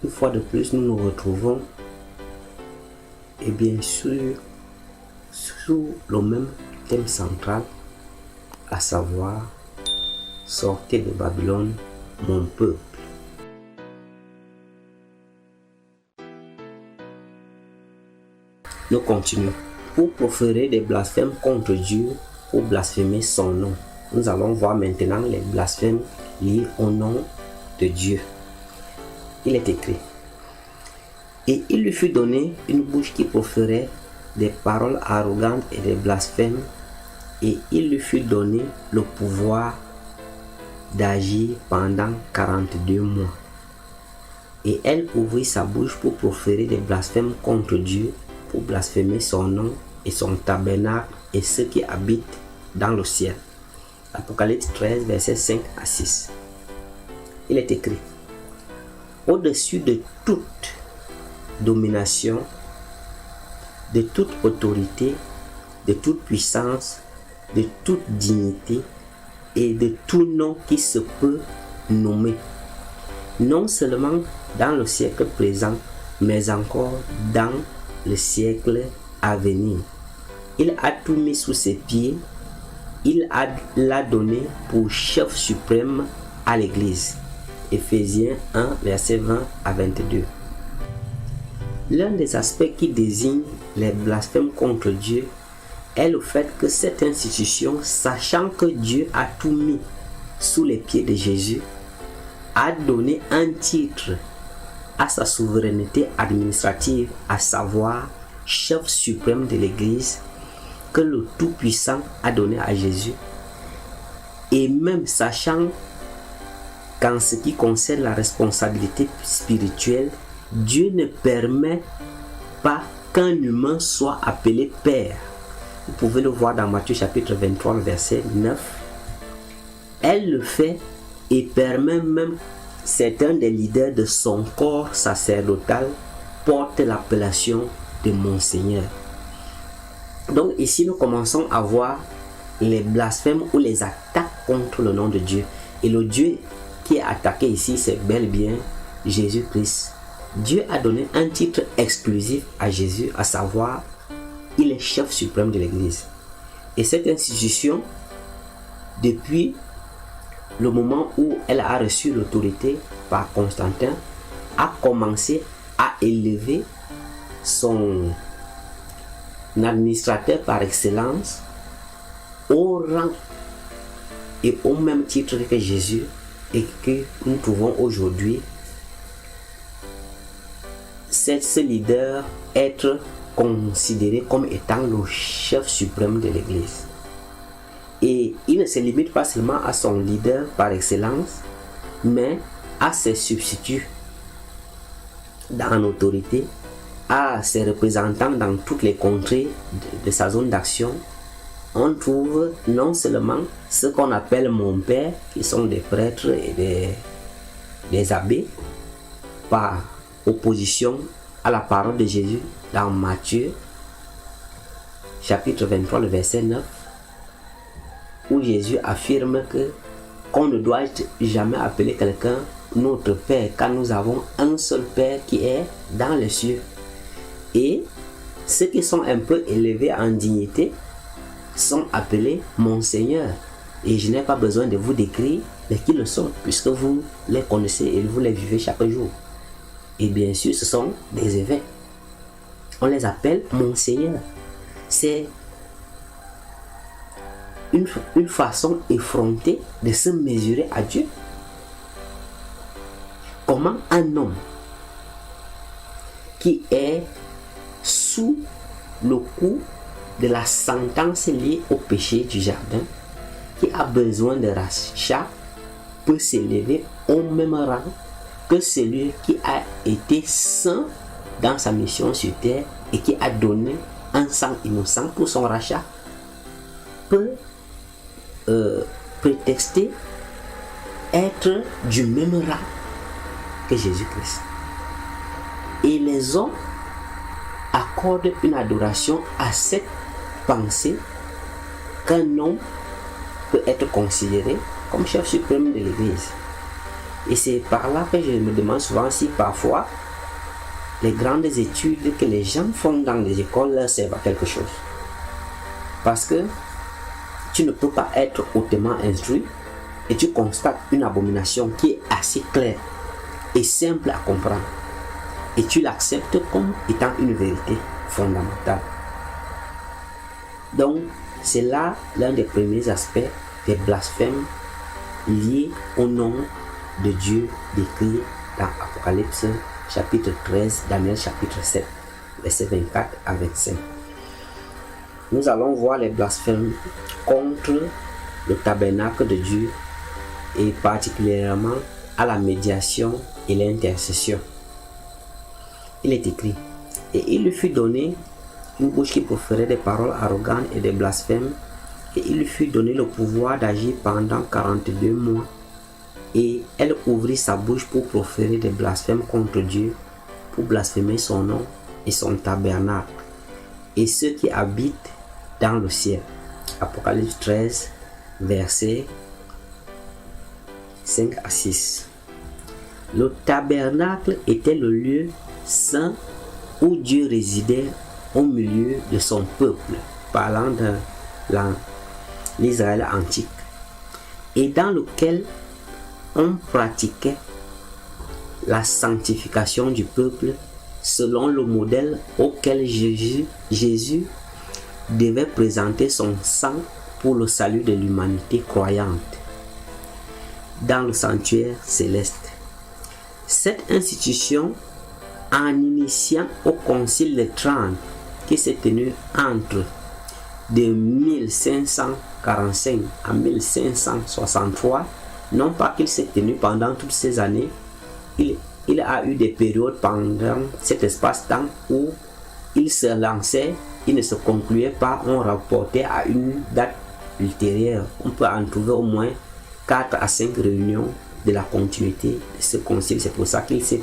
une fois de plus, nous nous retrouvons et bien sûr sous le même thème central, à savoir sortez de Babylone, mon peuple. Nous continuons. Pour proférer des blasphèmes contre Dieu, pour blasphémer son nom. Nous allons voir maintenant les blasphèmes liés au nom de Dieu. Il est écrit: et il lui fut donné une bouche qui proférait des paroles arrogantes et des blasphèmes, et il lui fut donné le pouvoir d'agir pendant 42 mois. Et elle ouvrit sa bouche pour proférer des blasphèmes contre Dieu, pour blasphémer son nom et son tabernacle et ceux qui habitent dans le ciel. Apocalypse 13, versets 5 à 6. Il est écrit: au-dessus de toute domination, de toute autorité, de toute puissance, de toute dignité et de tout nom qui se peut nommer, non seulement dans le siècle présent, mais encore dans le siècle à venir. Il a tout mis sous ses pieds. Il l'a donné pour chef suprême à l'Église. Éphésiens 1, verset 20 à 22. L'un des aspects qui désigne les blasphèmes contre Dieu est le fait que cette institution, sachant que Dieu a tout mis sous les pieds de Jésus, a donné un titre à sa souveraineté administrative, à savoir chef suprême de l'Église, que le Tout-Puissant a donné à Jésus. Et même sachant qu'en ce qui concerne la responsabilité spirituelle, Dieu ne permet pas qu'un humain soit appelé Père. Vous pouvez le voir dans Matthieu chapitre 23, verset 9. Elle le fait et permet même certains des leaders de son corps sacerdotal portent l'appellation de Monseigneur. Donc ici nous commençons à voir les blasphèmes ou les attaques contre le nom de Dieu. Et le Dieu qui est attaqué ici, c'est bel et bien Jésus-Christ. Dieu a donné un titre exclusif à Jésus, à savoir, il est chef suprême de l'Église. Et cette institution, depuis le moment où elle a reçu l'autorité par Constantin, a commencé à élever son administrateur par excellence au rang et au même titre que Jésus, et que nous trouvons aujourd'hui ce leader être considéré comme étant le chef suprême de l'Église. Et il ne se limite pas seulement à son leader par excellence, mais à ses substituts en autorité, à ses représentants dans toutes les contrées de sa zone d'action. On trouve non seulement ce qu'on appelle mon père, qui sont des prêtres et des abbés, par opposition à la parole de Jésus dans Matthieu chapitre 23, le verset 9, où Jésus affirme qu'on ne doit jamais appeler quelqu'un notre Père, car nous avons un seul Père qui est dans les cieux. Et ceux qui sont un peu élevés en dignité sont appelés Monseigneur. Et je n'ai pas besoin de vous décrire mais qui le sont, puisque vous les connaissez et vous les vivez chaque jour. Et bien sûr, ce sont des évêques. On les appelle Monseigneur. C'est une façon effrontée de se mesurer à Dieu. Comment un homme qui est sous le coup de la sentence liée au péché du jardin, qui a besoin de rachat, peut s'élever au même rang que celui qui a été saint dans sa mission sur terre et qui a donné un sang innocent pour son rachat, peut prétexter être du même rang que Jésus-Christ. Et les hommes accordent une adoration à cette pensée qu'un homme peut être considéré comme chef suprême de l'Église. Et c'est par là que je me demande souvent si parfois les grandes études que les gens font dans les écoles leur servent à quelque chose. Parce que tu ne peux pas être hautement instruit et tu constates une abomination qui est assez claire et simple à comprendre. Et tu l'acceptes comme étant une vérité fondamentale. Donc, c'est là l'un des premiers aspects des blasphèmes liés au nom de Dieu décrit dans Apocalypse chapitre 13, Daniel chapitre 7, versets 24 à 25. Nous allons voir les blasphèmes contre le tabernacle de Dieu et particulièrement à la médiation et l'intercession. Il est écrit: et il lui fut donné une bouche qui proférait des paroles arrogantes et des blasphèmes, et il lui fut donné le pouvoir d'agir pendant 42 mois, et elle ouvrit sa bouche pour proférer des blasphèmes contre Dieu, pour blasphémer son nom et son tabernacle, et ceux qui habitent dans le ciel. Apocalypse 13, versets 5 à 6. Le tabernacle était le lieu saint où Dieu résidait au milieu de son peuple, parlant de l'Israël antique, et dans lequel on pratiquait la sanctification du peuple selon le modèle auquel Jésus devait présenter son sang pour le salut de l'humanité croyante dans le sanctuaire céleste. Cette institution, en initiant au Concile de Trente, qui s'est tenu entre de 1545 à 1563, non pas qu'il s'est tenu pendant toutes ces années, il a eu des périodes pendant cet espace-temps où il se lançait, il ne se concluait pas, on rapportait à une date ultérieure. On peut en trouver au moins 4 à 5 réunions de la continuité de ce concile. C'est pour ça qu'il s'est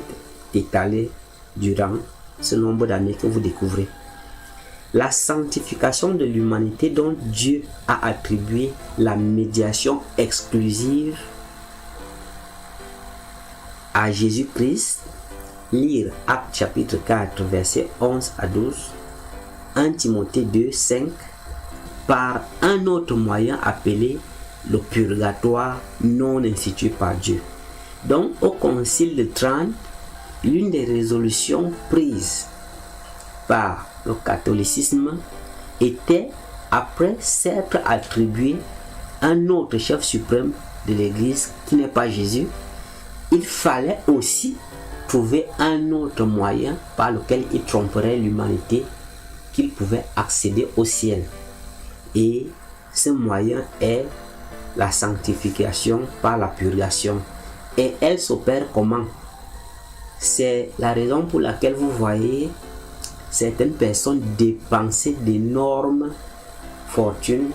étalé durant ce nombre d'années que vous découvrez. La sanctification de l'humanité dont Dieu a attribué la médiation exclusive à Jésus-Christ. Lire Actes chapitre 4 versets 11 à 12, 1 Timothée 2, 5, par un autre moyen appelé le purgatoire non institué par Dieu. Donc au concile de Trente, l'une des résolutions prises par le catholicisme était, après s'être attribué un autre chef suprême de l'Église qui n'est pas Jésus, il fallait aussi trouver un autre moyen par lequel il tromperait l'humanité qu'il pouvait accéder au ciel. Et ce moyen est la sanctification par la purgation. Et elle s'opère comment? C'est la raison pour laquelle vous voyez certaines personnes dépenser d'énormes fortunes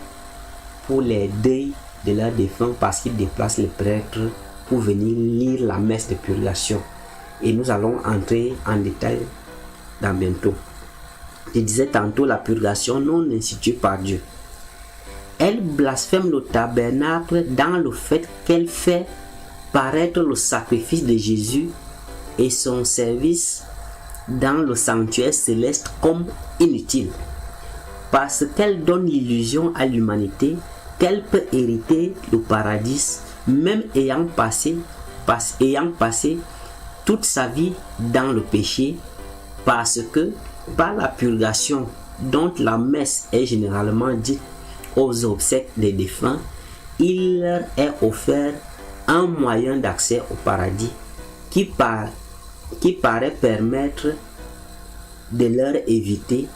pour les deuils de leurs défunts parce qu'ils déplacent les prêtres pour venir lire la messe de purgation. Et nous allons entrer en détail dans bientôt. Je disais tantôt la purgation non instituée par Dieu. Elle blasphème le tabernacle dans le fait qu'elle fait paraître le sacrifice de Jésus et son service dans le sanctuaire céleste comme inutile, parce qu'elle donne l'illusion à l'humanité qu'elle peut hériter le paradis même ayant passé toute sa vie dans le péché, parce que par la purgation dont la messe est généralement dite aux obsèques des défunts, il leur est offert un moyen d'accès au paradis qui paraît permettre de leur éviter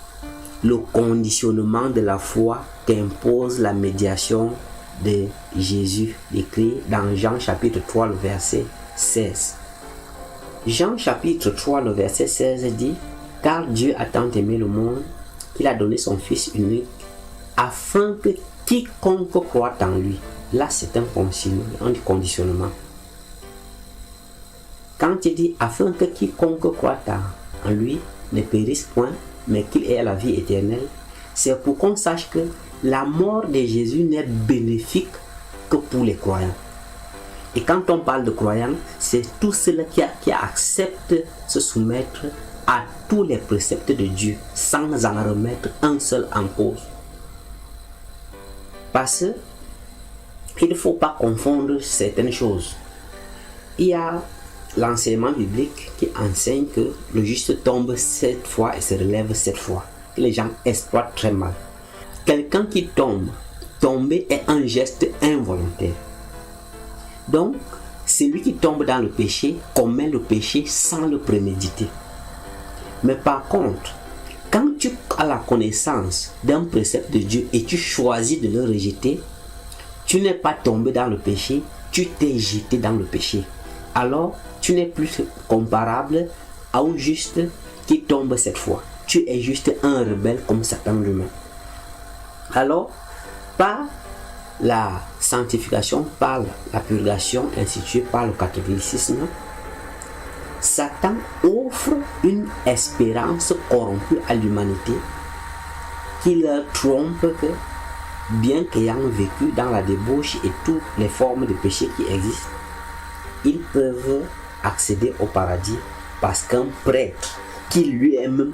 le conditionnement de la foi qu'impose la médiation de Jésus, écrit dans Jean chapitre 3, le verset 16. Jean chapitre 3, le verset 16 dit: car Dieu a tant aimé le monde qu'il a donné son Fils unique, afin que quiconque croit en lui, là c'est un conditionnement. Quand il dit afin que quiconque croit en lui ne périsse point, mais qu'il ait la vie éternelle, c'est pour qu'on sache que la mort de Jésus n'est bénéfique que pour les croyants. Et quand on parle de croyants, c'est tous ceux qui acceptent se soumettre à tous les préceptes de Dieu sans en remettre un seul en cause. Parce qu'il ne faut pas confondre certaines choses. Il y a l'enseignement biblique qui enseigne que le juste tombe 7 fois et se relève 7 fois. Que les gens exploitent très mal. Quelqu'un qui tomber est un geste involontaire. Donc, celui qui tombe dans le péché commet le péché sans le préméditer. Mais par contre, quand tu as la connaissance d'un précepte de Dieu et tu choisis de le rejeter, tu n'es pas tombé dans le péché, tu t'es jeté dans le péché. Alors, tu n'es plus comparable au juste qui tombe cette fois. Tu es juste un rebelle comme Satan lui-même. Alors, par la sanctification, par la purgation instituée par le catholicisme, Satan offre une espérance corrompue à l'humanité qui leur trompe que, bien qu'ayant vécu dans la débauche et toutes les formes de péché qui existent, ils peuvent accéder au paradis parce qu'un prêtre qui lui-même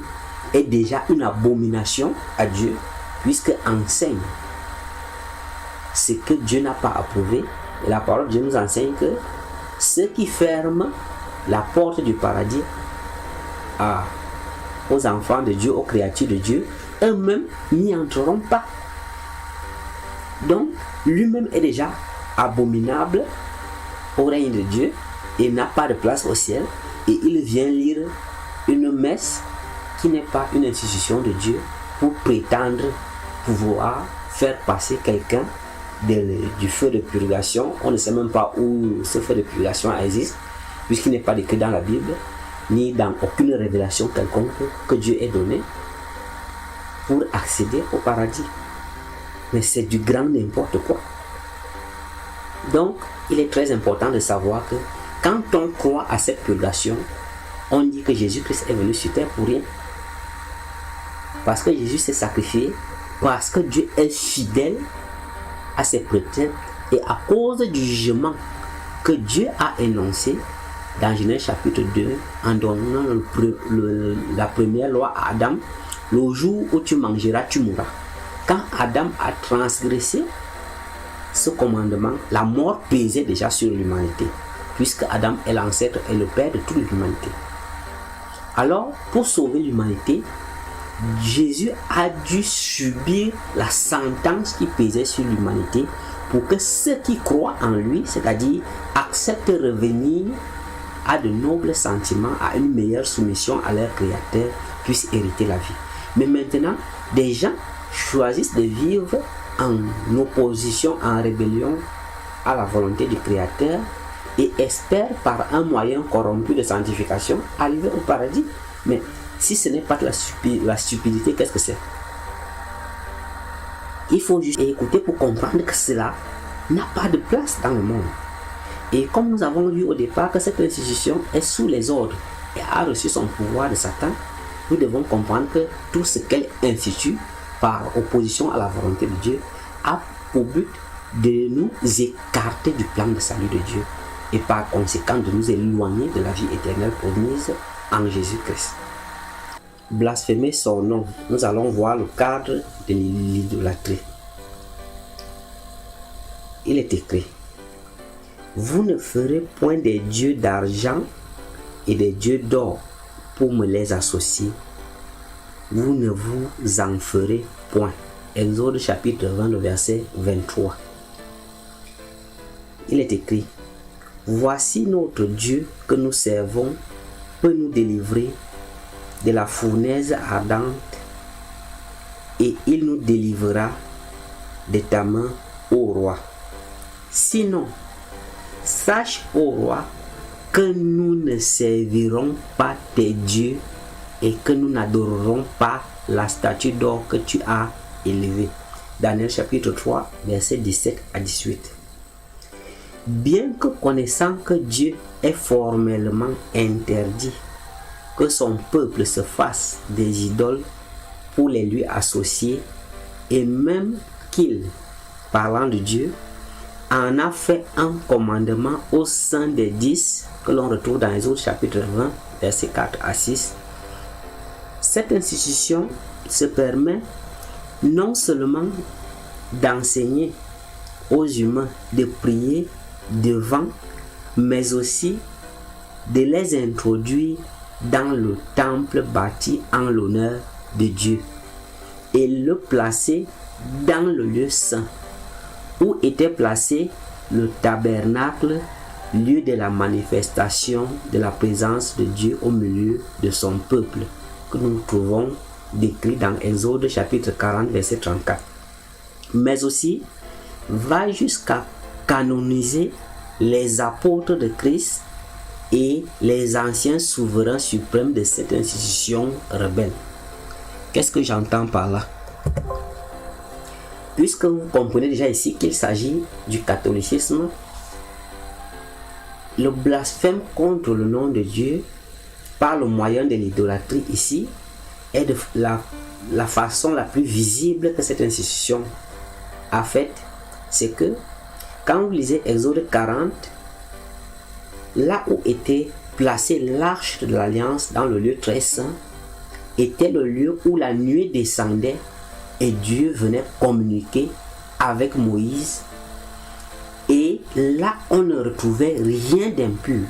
est déjà une abomination à Dieu, puisque enseigne ce que Dieu n'a pas approuvé. Et la parole de Dieu nous enseigne que ceux qui ferment la porte du paradis aux enfants de Dieu, aux créatures de Dieu, eux-mêmes n'y entreront pas. Donc, lui-même est déjà abominable au règne de Dieu et n'a pas de place au ciel. Et il vient lire une messe qui n'est pas une institution de Dieu pour prétendre pouvoir faire passer quelqu'un du feu de purgation. On ne sait même pas où ce feu de purgation existe, puisqu'il n'est pas décrit dans la Bible, ni dans aucune révélation quelconque que Dieu ait donnée pour accéder au paradis. Mais c'est du grand n'importe quoi. Donc, il est très important de savoir que quand on croit à cette purgation, on dit que Jésus-Christ est venu sur terre pour rien. Parce que Jésus s'est sacrifié, parce que Dieu est fidèle à ses préceptes et à cause du jugement que Dieu a énoncé dans Genèse chapitre 2 en donnant la première loi à Adam: le jour où tu mangeras, tu mourras. Quand Adam a transgressé ce commandement, la mort pesait déjà sur l'humanité, puisque Adam est l'ancêtre et le père de toute l'humanité. Alors, pour sauver l'humanité, Jésus a dû subir la sentence qui pesait sur l'humanité pour que ceux qui croient en lui, c'est-à-dire acceptent de revenir à de nobles sentiments, à une meilleure soumission à leur Créateur, puissent hériter la vie. Mais maintenant, des gens choisissent de vivre en opposition, en rébellion à la volonté du Créateur et espèrent par un moyen corrompu de sanctification arriver au paradis. Mais si ce n'est pas de la stupidité, qu'est-ce que c'est? Il faut juste écouter pour comprendre que cela n'a pas de place dans le monde. Et comme nous avons vu au départ que cette institution est sous les ordres et a reçu son pouvoir de Satan, nous devons comprendre que tout ce qu'elle institue par opposition à la volonté de Dieu a pour but de nous écarter du plan de salut de Dieu et par conséquent de nous éloigner de la vie éternelle promise en Jésus-Christ. Blasphémer son nom, nous allons voir le cadre de l'idolâtrie. Il est écrit: vous ne ferez point des dieux d'argent et des dieux d'or pour me les associer. Vous ne vous en ferez point. Exode chapitre 20, verset 23. Il est écrit: voici notre Dieu que nous servons peut nous délivrer de la fournaise ardente et il nous délivrera de ta main, ô roi. Sinon, sache, ô roi, que nous ne servirons pas tes dieux et que nous n'adorerons pas la statue d'or que tu as élevée. Daniel chapitre 3, versets 17 à 18. Bien que connaissant que Dieu est formellement interdit que son peuple se fasse des idoles pour les lui associer, et même qu'il, parlant de Dieu, en a fait un commandement au sein des 10 que l'on retrouve dans Exode chapitre 20, versets 4 à 6. Cette institution se permet non seulement d'enseigner aux humains de prier devant, mais aussi de les introduire dans le temple bâti en l'honneur de Dieu et le placer dans le lieu saint où était placé le tabernacle, lieu de la manifestation de la présence de Dieu au milieu de son peuple, que nous trouvons décrit dans Exode chapitre 40 verset 34. Mais aussi va jusqu'à canoniser les apôtres de Christ et les anciens souverains suprêmes de cette institution rebelle. Qu'est-ce que j'entends par là? Puisque vous comprenez déjà ici qu'il s'agit du catholicisme, le blasphème contre le nom de Dieu par le moyen de l'idolâtrie ici est de la façon la plus visible que cette institution a faite. C'est que quand vous lisez Exode 40, là où était placée l'arche de l'alliance dans le lieu très saint, était le lieu où la nuée descendait et Dieu venait communiquer avec Moïse. Et là, on ne retrouvait rien d'impur.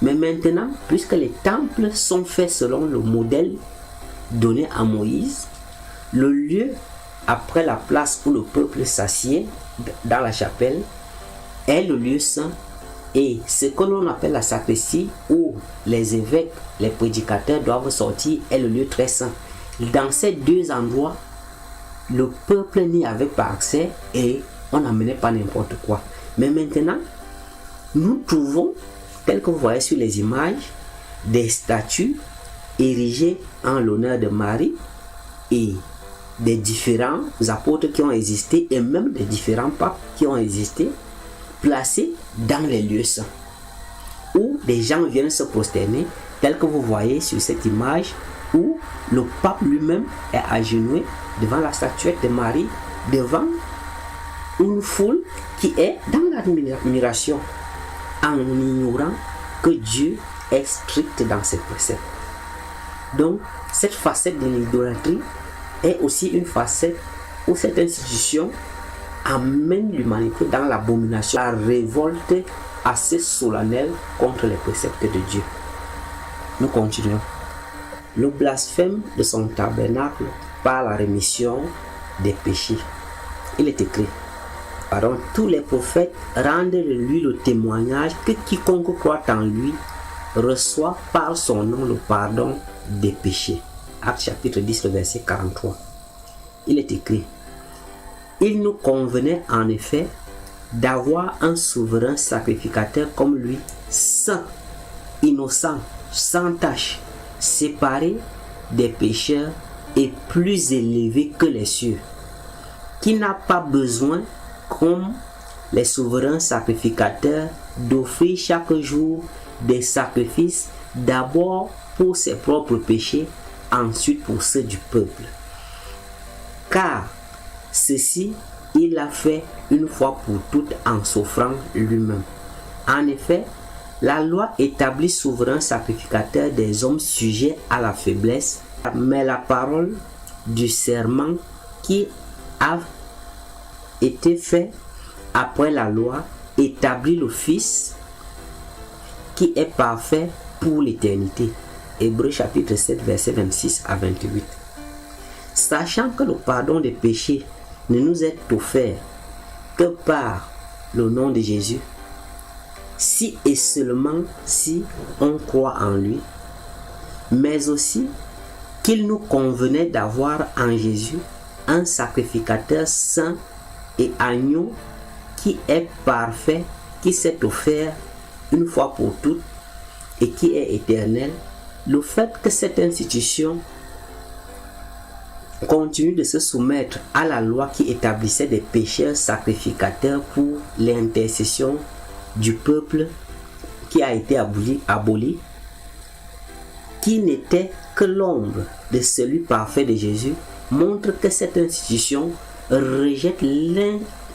Mais maintenant, puisque les temples sont faits selon le modèle donné à Moïse, le lieu après la place où le peuple s'assied dans la chapelle est le lieu saint. Et ce que l'on appelle la sacristie, où les évêques, les prédicateurs doivent sortir, est le lieu très saint. Dans ces deux endroits, le peuple n'y avait pas accès et on n'amenait pas n'importe quoi. Mais maintenant, nous trouvons, tel que vous voyez sur les images, des statues érigées en l'honneur de Marie et des différents apôtres qui ont existé et même des différents papes qui ont existé, placés dans les lieux saints, où des gens viennent se prosterner, tel que vous voyez sur cette image, où le pape lui-même est agenouillé devant la statuette de Marie, devant une foule qui est dans l'admiration, en ignorant que Dieu est strict dans ses préceptes. Donc, cette facette de l'idolâtrie est aussi une facette où cette institution amène l'humanité dans l'abomination, la révolte assez solennelle contre les préceptes de Dieu. Nous continuons. Le blasphème de son tabernacle par la rémission des péchés. Il est écrit, pardon, tous les prophètes rendent de lui le témoignage que quiconque croit en lui reçoit par son nom le pardon des péchés. Actes chapitre 10, verset 43. Il est écrit, il nous convenait en effet d'avoir un souverain sacrificateur comme lui, saint, innocent, sans tache, séparé des pécheurs et plus élevé que les cieux, qui n'a pas besoin, comme les souverains sacrificateurs, d'offrir chaque jour des sacrifices, d'abord pour ses propres péchés, ensuite pour ceux du peuple. Car ceci, il l'a fait une fois pour toutes en s'offrant lui-même. En effet, la loi établit souverain sacrificateur des hommes sujets à la faiblesse, mais la parole du serment qui a été fait après la loi établit le Fils qui est parfait pour l'éternité. Hébreux chapitre 7, verset 26 à 28. Sachant que le pardon des péchés ne nous est offert que par le nom de Jésus, si et seulement si on croit en lui, mais aussi qu'il nous convenait d'avoir en Jésus un sacrificateur saint et agneau qui est parfait, qui s'est offert une fois pour toutes et qui est éternel. Le fait que cette institution continue de se soumettre à la loi qui établissait des pécheurs sacrificateurs pour l'intercession du peuple qui a été aboli, qui n'était que l'ombre de celui parfait de Jésus, montre que cette institution rejette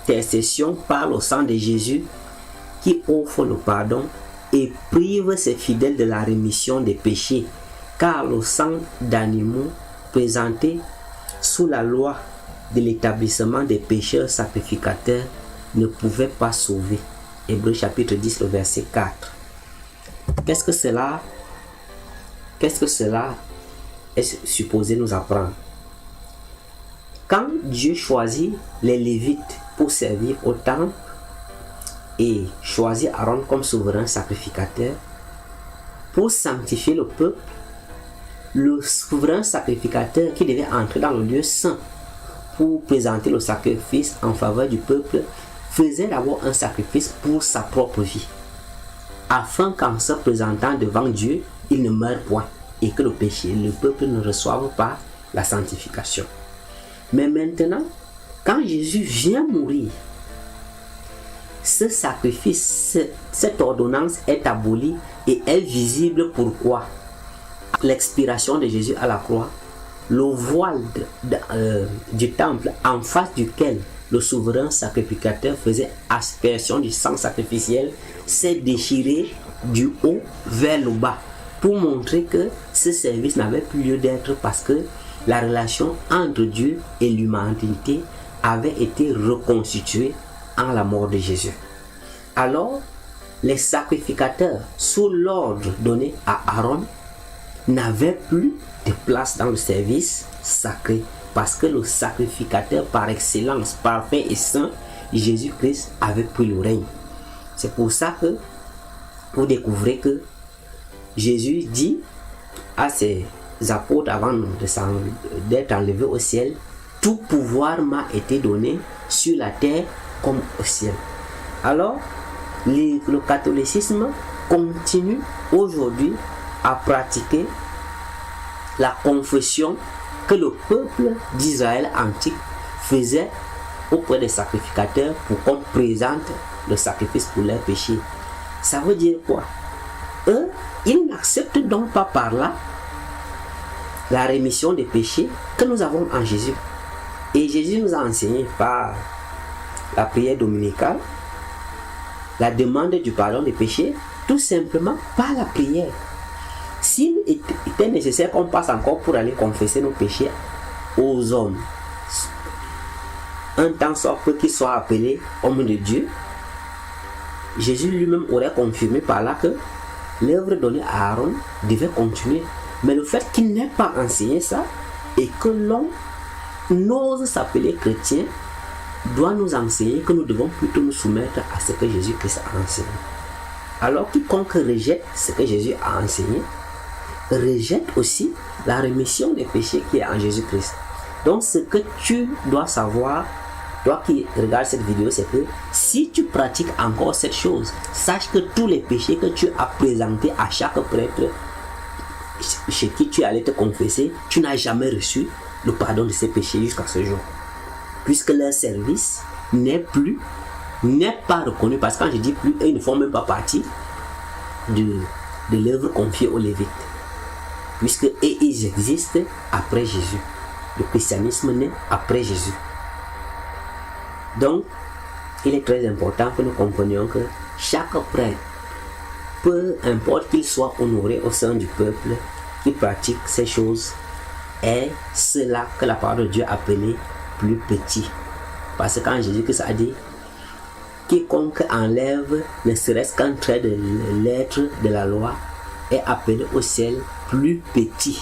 intercession par le sang de Jésus qui offre le pardon et prive ses fidèles de la rémission des péchés, car le sang d'animaux présenté sous la loi de l'établissement des pécheurs sacrificateurs ne pouvait pas sauver. Hébreux chapitre 10, le verset 4. Qu'est-ce que cela est supposé nous apprendre? Quand Dieu choisit les Lévites pour servir au temple et choisit Aaron comme souverain sacrificateur pour sanctifier le peuple, le souverain sacrificateur qui devait entrer dans le lieu saint pour présenter le sacrifice en faveur du peuple faisait d'abord un sacrifice pour sa propre vie, afin qu'en se présentant devant Dieu, il ne meure point et que le peuple ne reçoive pas la sanctification. Mais maintenant, quand Jésus vient mourir, ce sacrifice, cette ordonnance est abolie et est visible. Pourquoi? L'expiration de Jésus à la croix, le voile du temple en face duquel le souverain sacrificateur faisait aspersion du sang sacrificiel s'est déchiré du haut vers le bas pour montrer que ce service n'avait plus lieu d'être parce que la relation entre Dieu et l'humanité avait été reconstituée en la mort de Jésus. Alors, les sacrificateurs, sous l'ordre donné à Aaron, n'avaient plus de place dans le service sacré parce que le sacrificateur par excellence, parfait et saint, Jésus-Christ, avait pris le règne. C'est pour ça que vous découvrez que Jésus dit à ses apôtres avant d'être enlevé au ciel: tout pouvoir m'a été donné sur la terre comme au ciel. Alors, le catholicisme continue aujourd'hui à pratiquer la confession que le peuple d'Israël antique faisait auprès des sacrificateurs pour qu'on présente le sacrifice pour leurs péchés. Ça veut dire quoi? Eux, ils n'acceptent donc pas par là la rémission des péchés que nous avons en Jésus. Et Jésus nous a enseigné par la prière dominicale la demande du pardon des péchés, tout simplement par la prière. S'il était nécessaire qu'on passe encore pour aller confesser nos péchés aux hommes, un temps soit peu qu'ils soient appelés hommes de Dieu, Jésus lui-même aurait confirmé par là que l'œuvre donnée à Aaron devait continuer. Mais le fait qu'il n'ait pas enseigné ça et que l'on n'ose s'appeler chrétien doit nous enseigner que nous devons plutôt nous soumettre à ce que Jésus-Christ a enseigné. Alors quiconque rejette ce que Jésus a enseigné rejette aussi la rémission des péchés qui est en Jésus-Christ. Donc ce que tu dois savoir, toi qui regardes cette vidéo, c'est que si tu pratiques encore cette chose, sache que tous les péchés que tu as présentés à chaque prêtre chez qui tu allais te confesser, tu n'as jamais reçu le pardon de ces péchés jusqu'à ce jour. Puisque leur service n'est pas reconnu, parce que quand je dis plus, ils ne font même pas partie de l'œuvre confiée aux Lévites. Puisque ils existent après Jésus. Le christianisme naît après Jésus. Donc, il est très important que nous comprenions que chaque prêtre, peu importe qu'il soit honoré au sein du peuple, qui pratique ces choses, est cela que la parole de Dieu a appelé plus petit. Parce que quand Jésus-Christ a dit: quiconque enlève ne serait-ce qu'un trait de lettre de la loi est appelé au ciel plus petit.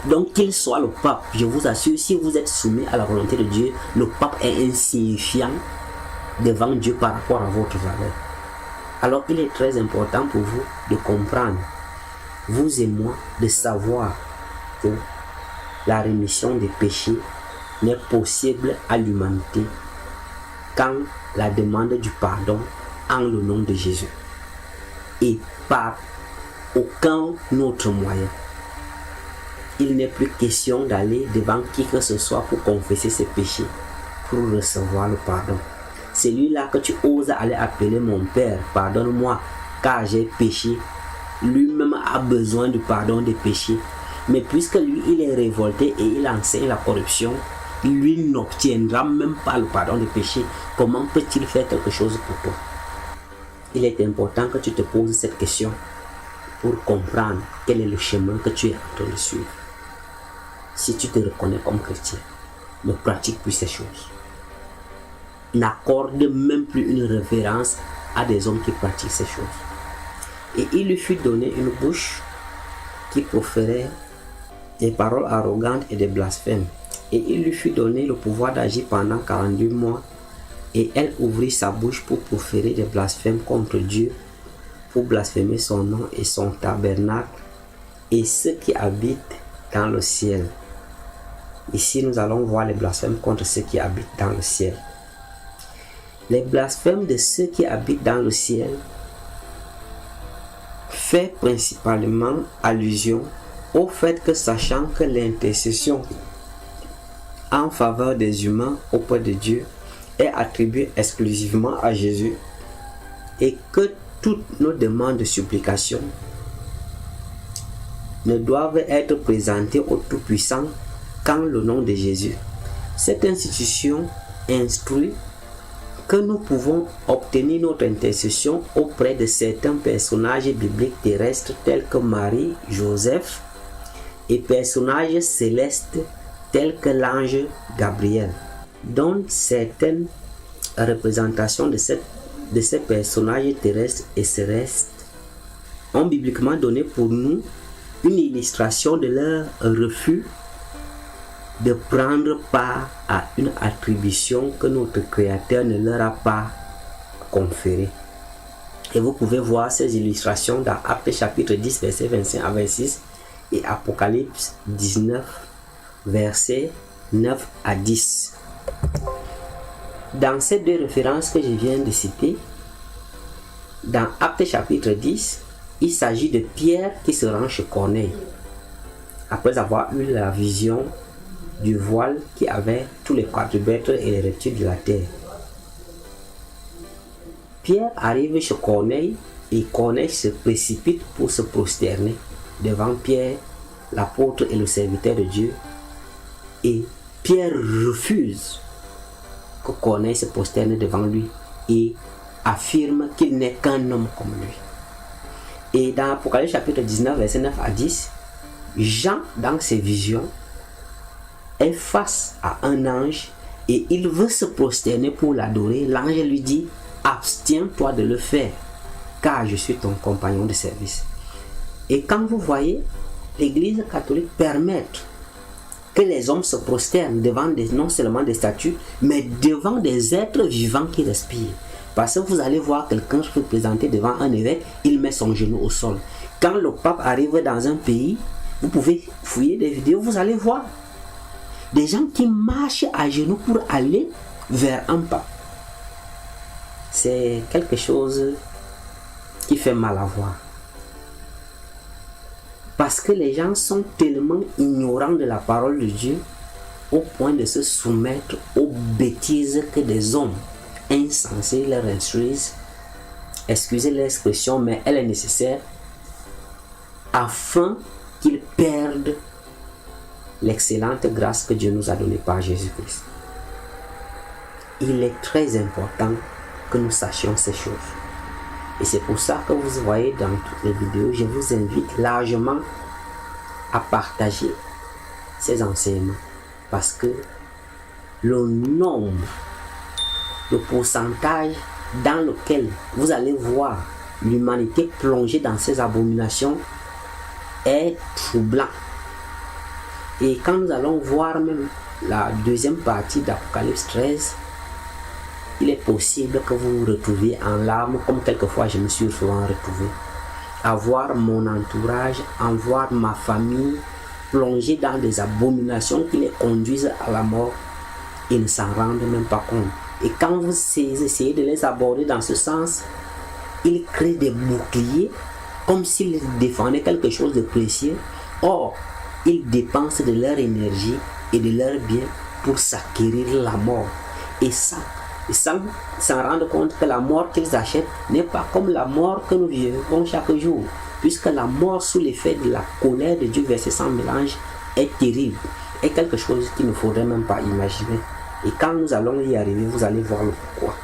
Donc qu'il soit le pape, je vous assure, si vous êtes soumis à la volonté de Dieu, le pape est insignifiant devant Dieu par rapport à votre valeur. Alors il est très important pour vous de comprendre, vous et moi, de savoir que la rémission des péchés n'est possible à l'humanité qu'en la demande du pardon en le nom de Jésus et par aucun autre moyen. Il n'est plus question d'aller devant qui que ce soit pour confesser ses péchés, pour recevoir le pardon. Celui-là que tu oses aller appeler mon Père, pardonne-moi car j'ai péché, lui-même a besoin du pardon des péchés. Mais puisque lui, il est révolté et il enseigne la corruption, lui n'obtiendra même pas le pardon des péchés, comment peut-il faire quelque chose pour toi? Il est important que tu te poses cette question pour comprendre quel est le chemin que tu es en train de suivre. Si tu te reconnais comme chrétien, ne pratique plus ces choses. N'accorde même plus une révérence à des hommes qui pratiquent ces choses. Et il lui fut donné une bouche qui proférait des paroles arrogantes et des blasphèmes. Et il lui fut donné le pouvoir d'agir pendant 48 mois. Et elle ouvrit sa bouche pour proférer des blasphèmes contre Dieu, pour blasphémer son nom et son tabernacle et ceux qui habitent dans le ciel. Ici, nous allons voir les blasphèmes contre ceux qui habitent dans le ciel. Les blasphèmes de ceux qui habitent dans le ciel fait principalement allusion au fait que, sachant que l'intercession en faveur des humains auprès de Dieu est attribuée exclusivement à Jésus et que toutes nos demandes de supplication ne doivent être présentées au Tout-Puissant qu'en le nom de Jésus. Cette institution instruit que nous pouvons obtenir notre intercession auprès de certains personnages bibliques terrestres tels que Marie, Joseph et personnages célestes tels que l'ange Gabriel, dont certaines représentations de ces personnages terrestres et célestes ont bibliquement donné pour nous une illustration de leur refus de prendre part à une attribution que notre Créateur ne leur a pas conférée. Et vous pouvez voir ces illustrations dans Actes chapitre 10, verset 25 à 26 et Apocalypse 19, verset 9 à 10. Dans ces deux références que je viens de citer, dans Actes chapitre 10, il s'agit de Pierre qui se rend chez Corneille après avoir eu la vision du voile qui avait tous les quadrupèdes et les reptiles de la terre. Pierre arrive chez Corneille et Corneille se précipite pour se prosterner devant Pierre, l'apôtre et le serviteur de Dieu. Et Pierre refuse que Corneille se prosterne devant lui et affirme qu'il n'est qu'un homme comme lui. Et dans Apocalypse chapitre 19, verset 9 à 10, Jean, dans ses visions, est face à un ange et il veut se prosterner pour l'adorer. L'ange lui dit: abstiens-toi de le faire, car je suis ton compagnon de service. Et quand vous voyez l'Église catholique permettre que les hommes se prosternent devant non seulement des statues, mais devant des êtres vivants qui respirent. Parce que vous allez voir quelqu'un se présenter devant un évêque, il met son genou au sol. Quand le pape arrive dans un pays, vous pouvez fouiller des vidéos, vous allez voir des gens qui marchent à genoux pour aller vers un pape. C'est quelque chose qui fait mal à voir. Parce que les gens sont tellement ignorants de la parole de Dieu au point de se soumettre aux bêtises que des hommes insensés leur instruisent. Excusez l'expression, mais elle est nécessaire afin qu'ils perdent l'excellente grâce que Dieu nous a donnée par Jésus-Christ. Il est très important que nous sachions ces choses. Et c'est pour ça que vous voyez dans toutes les vidéos, je vous invite largement à partager ces enseignements. Parce que le nombre, le pourcentage dans lequel vous allez voir l'humanité plongée dans ces abominations est troublant. Et quand nous allons voir même la deuxième partie d'Apocalypse 13, il est possible que vous vous retrouviez en larmes, comme quelquefois je me suis souvent retrouvé. À voir mon entourage, à voir ma famille plongée dans des abominations qui les conduisent à la mort. Ils ne s'en rendent même pas compte. Et quand vous essayez de les aborder dans ce sens, ils créent des boucliers comme s'ils défendaient quelque chose de précieux. Or, ils dépensent de leur énergie et de leurs biens pour s'acquérir la mort. Et ça, sans s'en rendre compte que la mort qu'ils achètent n'est pas comme la mort que nous vivons chaque jour. Puisque la mort sous l'effet de la colère de Dieu versée sans mélange est terrible. est quelque chose qu'il ne faudrait même pas imaginer. Et quand nous allons y arriver, vous allez voir le pourquoi.